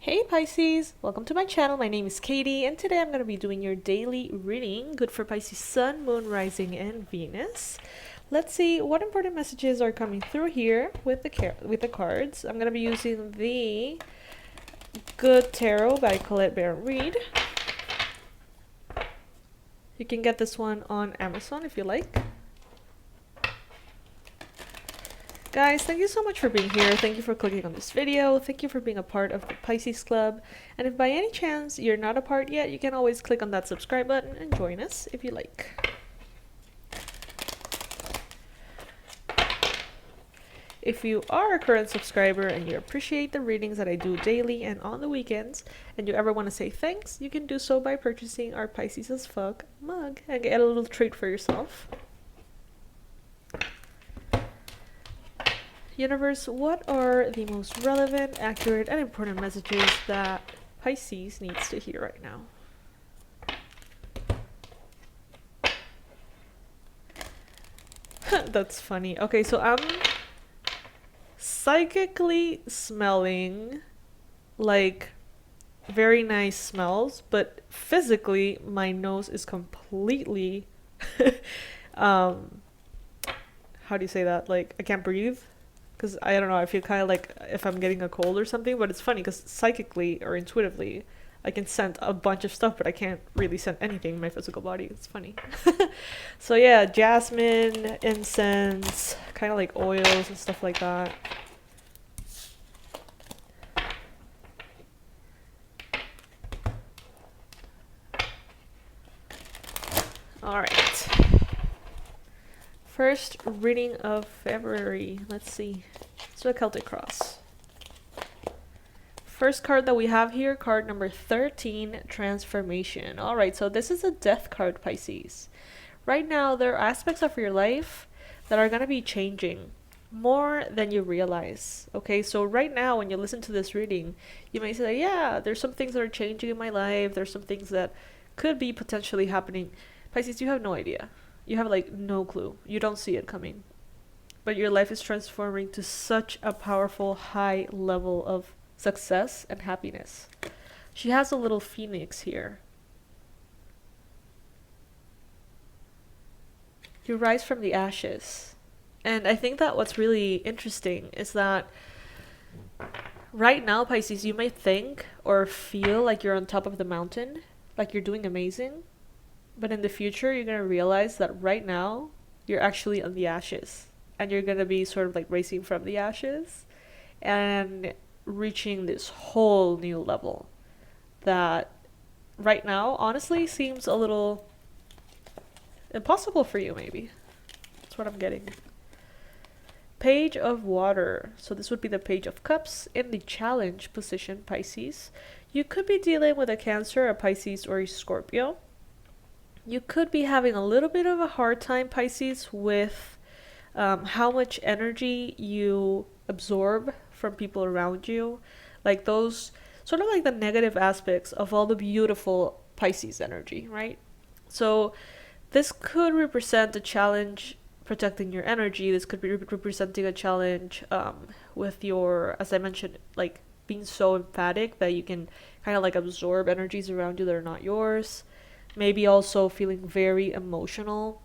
Hey Pisces! Welcome to my channel. My name is Katie and today I'm going to be doing your daily reading, good for Pisces Sun, Moon, Rising, and Venus. Let's see what important messages are coming through here with the cards. I'm going to be using the Good Tarot by Colette Baron Reed. You can get this one on Amazon if you like. Guys, thank you so much for being here. Thank you for clicking on this video. Thank you for being a part of the Pisces Club. And if by any chance you're not a part yet, you can always click on that subscribe button and join us if you like. If you are a current subscriber and you appreciate the readings that I do daily and on the weekends, and you ever want to say thanks, you can do so by purchasing our Pisces as Fuck mug and get a little treat for yourself. Universe, what are the most relevant, accurate, and important messages that Pisces needs to hear right now? That's funny. Okay, so I'm psychically smelling like very nice smells, but physically my nose is completely how do you say that? Like, I can't breathe. Because I don't know, I feel kind of like if I'm getting a cold or something, but it's funny because psychically or intuitively I can scent a bunch of stuff, but I can't really scent anything in my physical body. It's funny. So yeah, jasmine, incense, kind of like oils and stuff like that. Alright. First reading of February. Let's see. So a Celtic cross. First card that we have here, card number 13, Transformation. Alright, so this is a death card, Pisces. Right now, there are aspects of your life that are going to be changing more than you realize. Okay, so right now, when you listen to this reading, you may say, yeah, there's some things that are changing in my life. There's some things that could be potentially happening. Pisces, you have no idea. You have like no clue. You don't see it coming. But your life is transforming to such a powerful high level of success and happiness. She has a little phoenix here. You rise from the ashes. And I think that what's really interesting is that right now, Pisces, you may think or feel like you're on top of the mountain, like you're doing amazing. But in the future, you're going to realize that right now, you're actually on the ashes. And you're going to be sort of like racing from the ashes and reaching this whole new level that right now, honestly, seems a little impossible for you, maybe. That's what I'm getting. Page of Water. So this would be the Page of Cups in the challenge position, Pisces. You could be dealing with a Cancer, a Pisces, or a Scorpio. You could be having a little bit of a hard time, Pisces, with how much energy you absorb from people around you. Like those, sort of like the negative aspects of all the beautiful Pisces energy, right? So this could represent a challenge protecting your energy. This could be representing a challenge with your, as I mentioned, like being so emphatic that you can kind of like absorb energies around you that are not yours. Maybe also feeling very emotional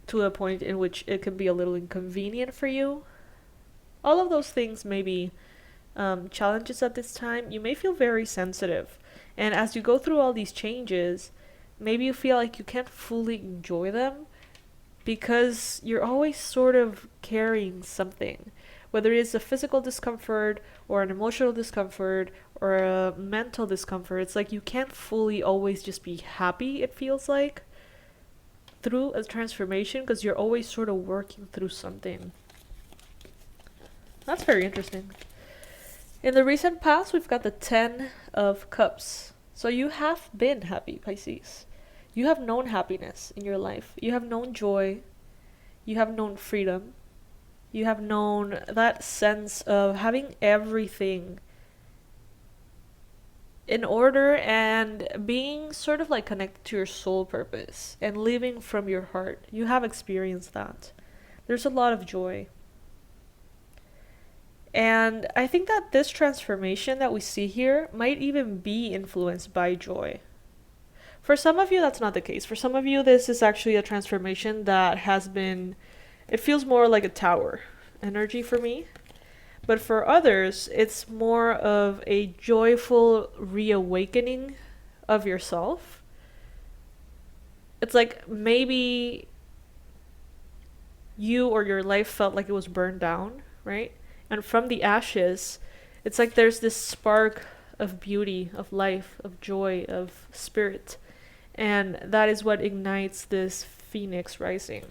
to a point in which it can be a little inconvenient for you. All of those things may be challenges at this time. You may feel very sensitive. And as you go through all these changes, maybe you feel like you can't fully enjoy them because you're always sort of carrying something. Whether it's a physical discomfort or an emotional discomfort or a mental discomfort, it's like you can't fully always just be happy, it feels like, through a transformation because you're always sort of working through something. That's very interesting. In the recent past, we've got the 10 of Cups. So you have been happy, Pisces. You have known happiness in your life. You have known joy. You have known freedom. You have known that sense of having everything in order and being sort of like connected to your soul purpose and living from your heart. You have experienced that. There's a lot of joy. And I think that this transformation that we see here might even be influenced by joy. For some of you, that's not the case. For some of you, this is actually a transformation that has been, it feels more like a tower energy for me. But for others, it's more of a joyful reawakening of yourself. It's like maybe you or your life felt like it was burned down, right? And from the ashes, it's like there's this spark of beauty, of life, of joy, of spirit. And that is what ignites this phoenix rising.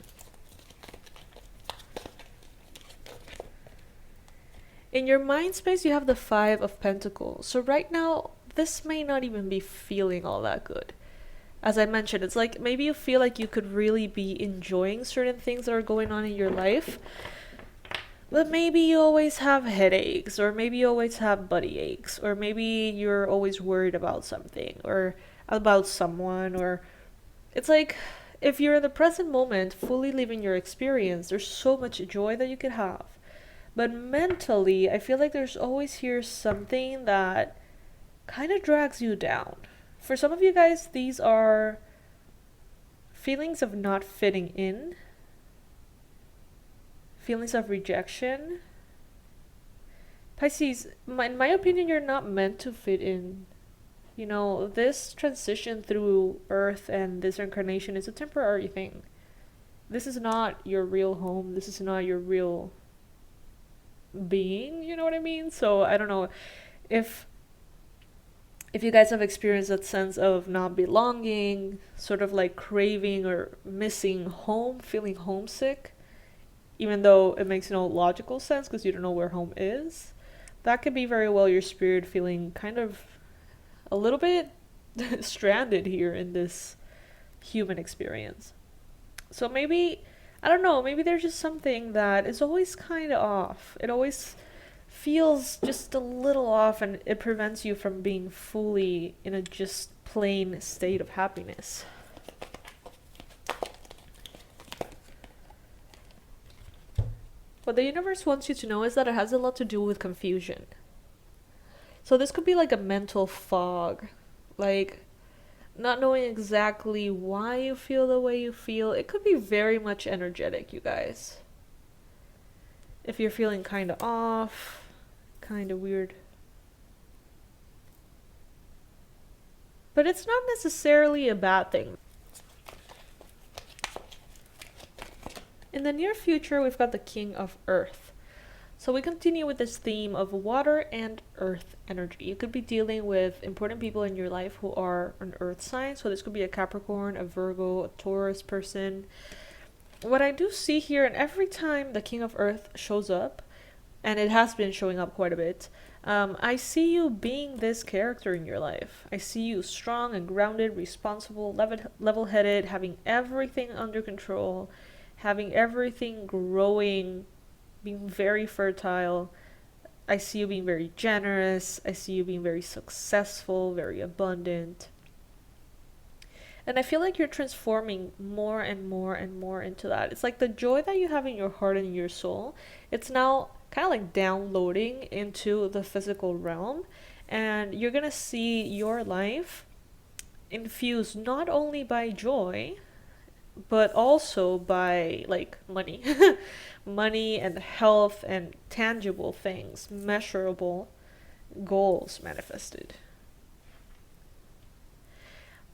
In your mind space, you have the Five of Pentacles. So right now, this may not even be feeling all that good. As I mentioned, it's like maybe you feel like you could really be enjoying certain things that are going on in your life, but maybe you always have headaches, or maybe you always have body aches, or maybe you're always worried about something, or about someone, or it's like if you're in the present moment, fully living your experience, there's so much joy that you could have. But mentally, I feel like there's always here something that kind of drags you down. For some of you guys, these are feelings of not fitting in, feelings of rejection. Pisces, in my opinion, you're not meant to fit in. You know, this transition through Earth and this incarnation is a temporary thing. This is not your real home. This is not your real being, you know what I mean? So I don't know if you guys have experienced that sense of not belonging, sort of like craving or missing home, feeling homesick, even though it makes no logical sense because you don't know where home is. That could be very well your spirit feeling kind of a little bit stranded here in this human experience. So maybe, I don't know, maybe there's just something that is always kind of off. It always feels just a little off, and it prevents you from being fully in a just plain state of happiness. What the universe wants you to know is that it has a lot to do with confusion. So this could be like a mental fog, like not knowing exactly why you feel the way you feel. It could be very much energetic, you guys. If you're feeling kind of off, kind of weird. But it's not necessarily a bad thing. In the near future, we've got the King of Earth. So we continue with this theme of water and earth energy. You could be dealing with important people in your life who are an earth sign. So this could be a Capricorn, a Virgo, a Taurus person. What I do see here, and every time the King of Earth shows up, and it has been showing up quite a bit, I see you being this character in your life. I see you strong and grounded, responsible, level-headed, having everything under control, having everything growing, being very fertile. I see you being very generous. I see you being very successful, very abundant. And I feel like you're transforming more and more and more into that. It's like the joy that you have in your heart and in your soul, it's now kind of like downloading into the physical realm. And you're going to see your life infused not only by joy, but also by like money. Money and health and tangible things, measurable goals manifested.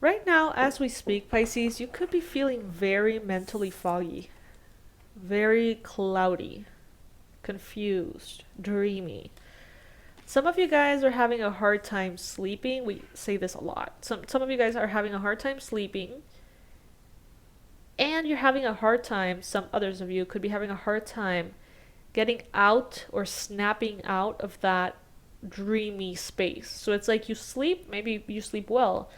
Right now, as we speak, Pisces, you could be feeling very mentally foggy, very cloudy, confused, dreamy. Some of you guys are having a hard time sleeping. We say this a lot. Some of you guys are having a hard time sleeping. And you're having a hard time, some others of you could be having a hard time getting out or snapping out of that dreamy space. So it's like you sleep, maybe you sleep well,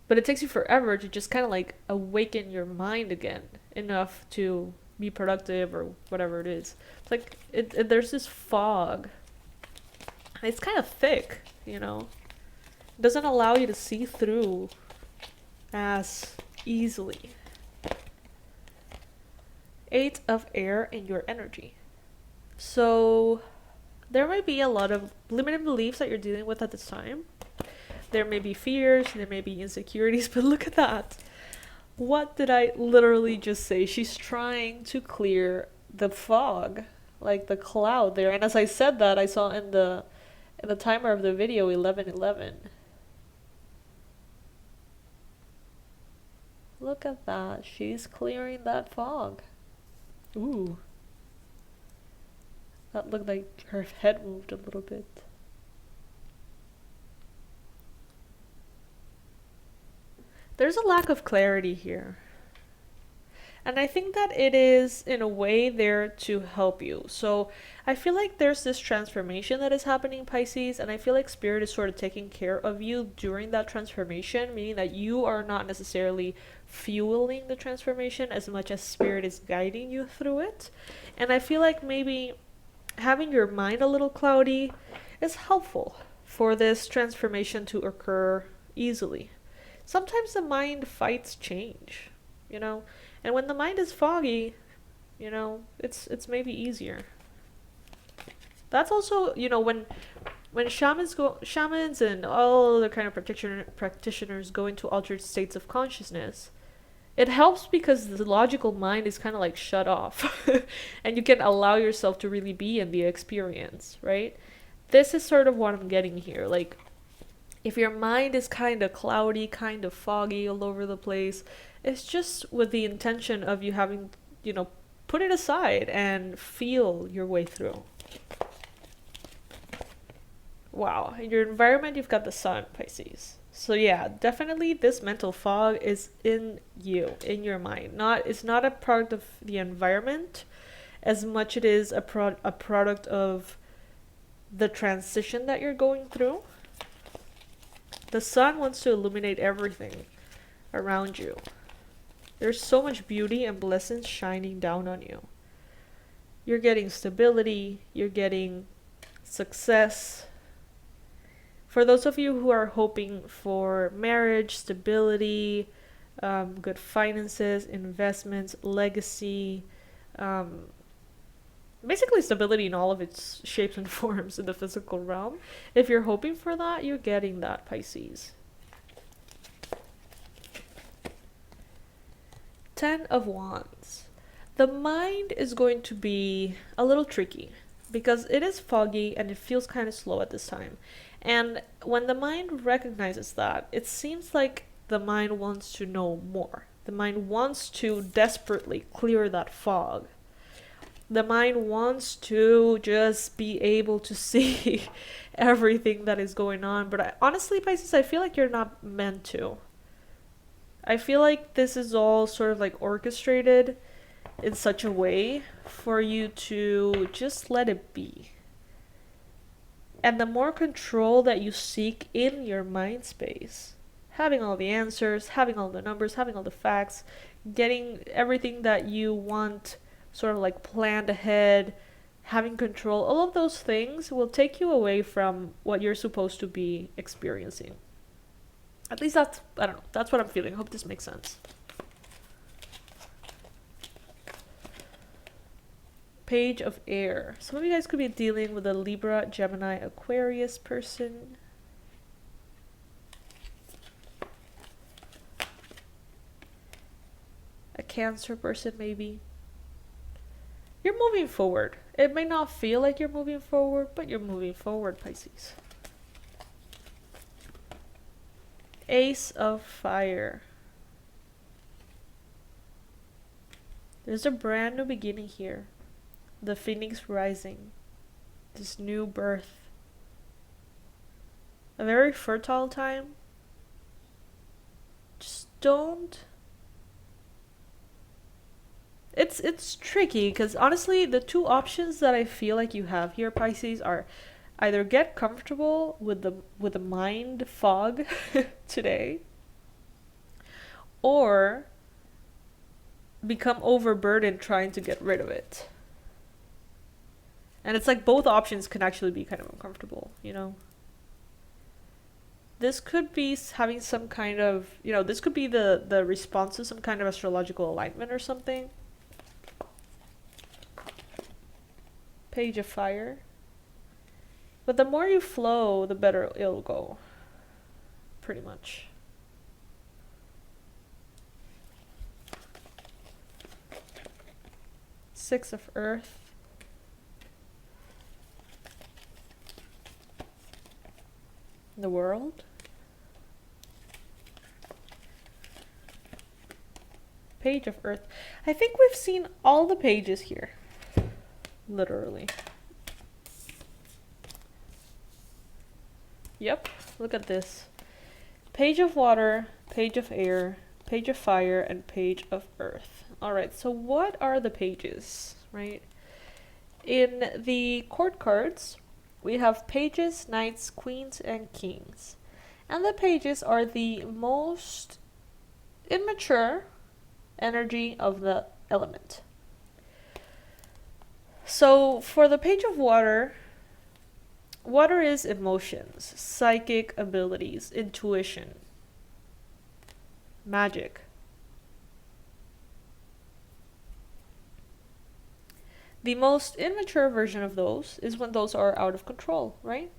but it takes you forever to just kind of like awaken your mind again enough to be productive or whatever it is. It's like there's this fog. It's kind of thick, you know. It doesn't allow you to see through as easily. 8 of air in your energy. So There might be a lot of limited beliefs that you're dealing with at this time. There may be fears, there may be insecurities, but look at that. What did I literally just say? She's trying to clear the fog, like the cloud there. And as I said that, I saw in the timer of the video 11:11. Look at that. She's clearing that fog. Ooh. That looked like her head moved a little bit. There's a lack of clarity here. And I think that it is, in a way, there to help you. So I feel like there's this transformation that is happening, Pisces, and I feel like Spirit is sort of taking care of you during that transformation, meaning that you are not necessarily fueling the transformation as much as Spirit is guiding you through it. And I feel like maybe having your mind a little cloudy is helpful for this transformation to occur easily. Sometimes the mind fights change, you know, and when the mind is foggy, you know, it's maybe easier. That's also, you know, when shamans and all other kind of practitioners go into altered states of consciousness, it helps because the logical mind is kind of like shut off and you can allow yourself to really be in the experience, right? This is sort of what I'm getting here. Like, if your mind is kind of cloudy, kind of foggy all over the place, it's just with the intention of you having, you know, put it aside and feel your way through. Wow. In your environment, you've got the sun, Pisces. So yeah, definitely this mental fog is in you, in your mind. It's not a product of the environment as much it is a product of the transition that you're going through. The sun wants to illuminate everything around you. There's so much beauty and blessings shining down on you. You're getting stability, you're getting success. For those of you who are hoping for marriage, stability, good finances, investments, legacy, basically stability in all of its shapes and forms in the physical realm. If you're hoping for that, you're getting that, Pisces. 10 of Wands. The mind is going to be a little tricky because it is foggy and it feels kind of slow at this time. And when the mind recognizes that, it seems like the mind wants to know more. The mind wants to desperately clear that fog. The mind wants to just be able to see everything that is going on. But honestly, Pisces, I feel like you're not meant to. I feel like this is all sort of like orchestrated in such a way for you to just let it be. And the more control that you seek in your mind space, having all the answers, having all the numbers, having all the facts, getting everything that you want sort of like planned ahead, having control, all of those things will take you away from what you're supposed to be experiencing. At least that's, I don't know, that's what I'm feeling. I hope this makes sense. Page of Air. Some of you guys could be dealing with a Libra, Gemini, Aquarius person. A Cancer person, maybe. You're moving forward. It may not feel like you're moving forward, but you're moving forward, Pisces. Ace of Fire. There's a brand new beginning here. The Phoenix rising. This new birth. A very fertile time. Just don't. It's tricky because honestly, the two options that I feel like you have here, Pisces, are either get comfortable with the mind fog today, or become overburdened trying to get rid of it. And it's like both options can actually be kind of uncomfortable, you know? This could be having some kind of, you know, this could be the response to some kind of astrological alignment or something. Page of Fire. But the more you flow, the better it'll go. Pretty much. Six of Earth. The World. Page of Earth. I think we've seen all the pages here. Literally. Yep, look at this. Page of Water, Page of Air, Page of Fire, and Page of Earth. Alright, so what are the pages, right? In the court cards, we have pages, knights, queens, and kings. And the pages are the most immature energy of the element. So for the Page of Water, water is emotions, psychic abilities, intuition, magic. The most immature version of those is when those are out of control, right?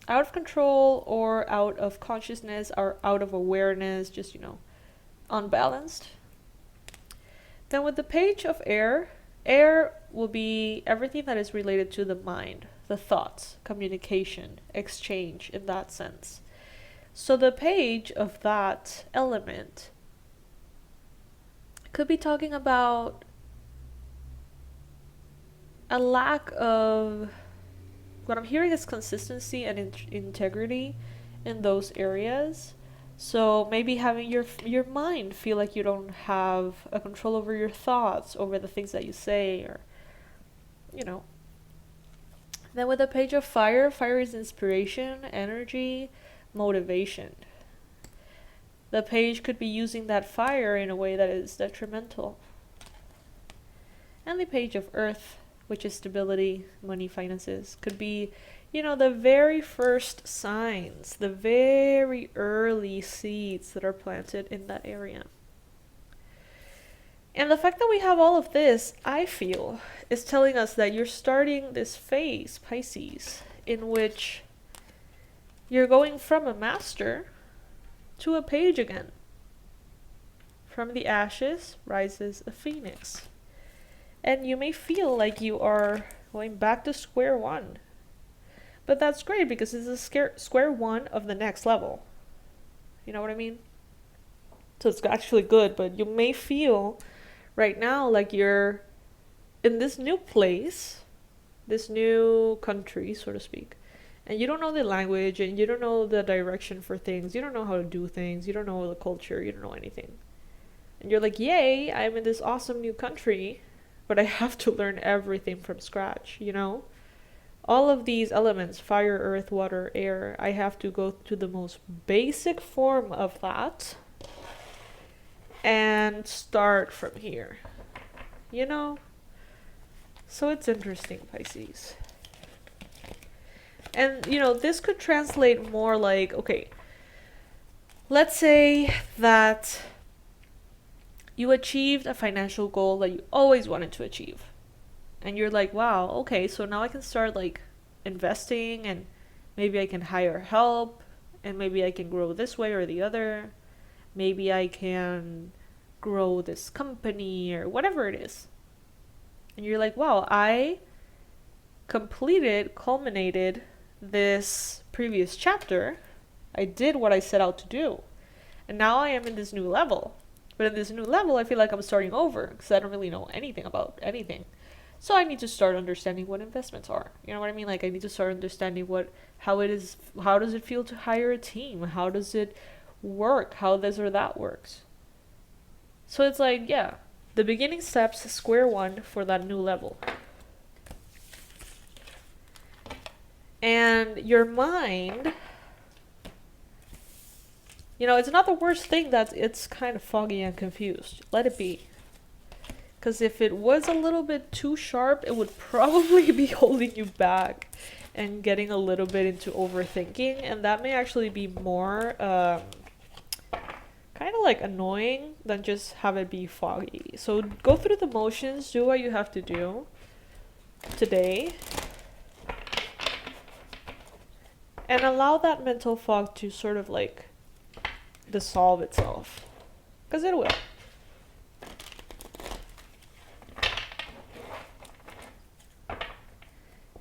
Out of control or out of consciousness or out of awareness, just, unbalanced. Then with the Page of Air, air will be everything that is related to the mind, the thoughts, communication, exchange in that sense. So the page of that element could be talking about a lack of, what I'm hearing is consistency and integrity in those areas. So maybe having your mind feel like you don't have a control over your thoughts, over the things that you say, or Then with the Page of Fire, fire is inspiration, energy, motivation. The page could be using that fire in a way that is detrimental. And the Page of Earth, which is stability, money, finances, could be, the very first signs, the very early seeds that are planted in that area. And the fact that we have all of this, I feel, is telling us that you're starting this phase, Pisces, in which you're going from a master to a page again. From the ashes rises a phoenix. And you may feel like you are going back to square one. But that's great because it's a square one of the next level. You know what I mean? So it's actually good, but you may feel right now like you're in this new place, this new country, so to speak, and you don't know the language and you don't know the direction for things, you don't know how to do things, you don't know the culture, you don't know anything. And you're like, yay, I'm in this awesome new country, but I have to learn everything from scratch, All of these elements, fire, earth, water, air, I have to go to the most basic form of that and start from here, So it's interesting, Pisces. And, this could translate more like, okay, let's say that you achieved a financial goal that you always wanted to achieve. And you're like, wow, okay, so now I can start investing, and maybe I can hire help, and maybe I can grow this way or the other. Maybe I can grow this company or whatever it is. And you're like, wow, I culminated this previous chapter. I did what I set out to do. And now I am in this new level. But in this new level, I feel like I'm starting over because I don't really know anything about anything. So I need to start understanding what investments are. You know what I mean? I need to start understanding how does it feel to hire a team? How does it work? How this or that works? So it's the beginning steps, square one for that new level. And your mind, it's not the worst thing that it's kind of foggy and confused. Let it be. Because if it was a little bit too sharp, it would probably be holding you back and getting a little bit into overthinking. And that may actually be more kind of annoying than just have it be foggy. So go through the motions, do what you have to do today. And allow that mental fog to sort of like dissolve itself, because it will.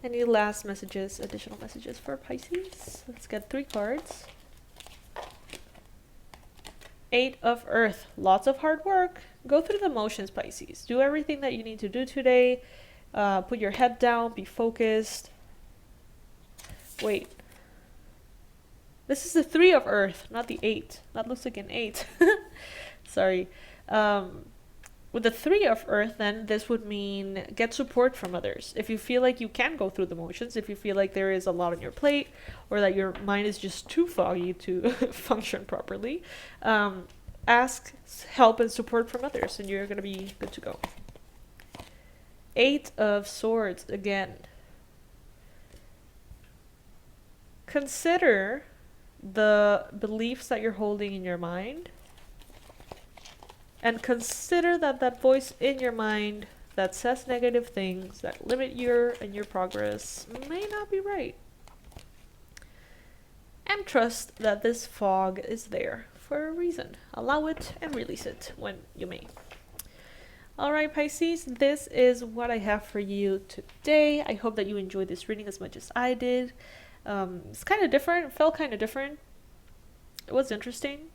Any last messages, additional messages for Pisces? Let's get 3 cards. 8 of Earth. Lots of hard work. Go through the motions, Pisces. Do everything that you need to do today. Put your head down. Be focused. Wait. This is the 3 of Earth, not the 8. That looks like an 8. Sorry. With the 3 of Earth, then, this would mean get support from others. If you feel like you can go through the motions, if you feel like there is a lot on your plate, or that your mind is just too foggy to function properly, ask help and support from others, and you're going to be good to go. 8 of Swords, again. Consider the beliefs that you're holding in your mind, and consider that that voice in your mind that says negative things that limit your progress may not be right. And trust that this fog is there for a reason. Allow it and release it when you may. Alright, Pisces, this is what I have for you today. I hope that you enjoyed this reading as much as I did. It's kind of different. It felt kind of different. It was interesting.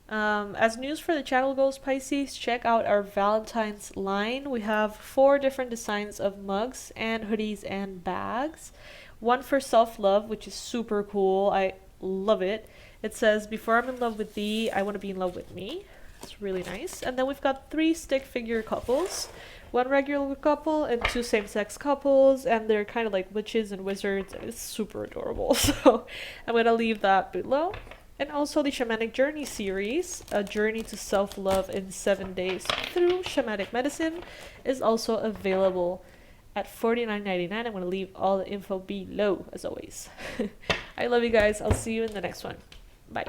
As news for the channel goes, Pisces, check out our Valentine's line. We have 4 different designs of mugs and hoodies and bags. One for self-love, which is super cool. I love it. It says, before I'm in love with thee, I want to be in love with me. It's really nice. And then we've got 3 stick figure couples. 1 regular couple and 2 same-sex couples. And they're kind of like witches and wizards. And it's super adorable. So I'm going to leave that below. And also the Shamanic Journey series, a journey to self-love in 7 days through shamanic medicine, is also available at $49.99. I'm going to leave all the info below, as always. I love you guys. I'll see you in the next one. Bye.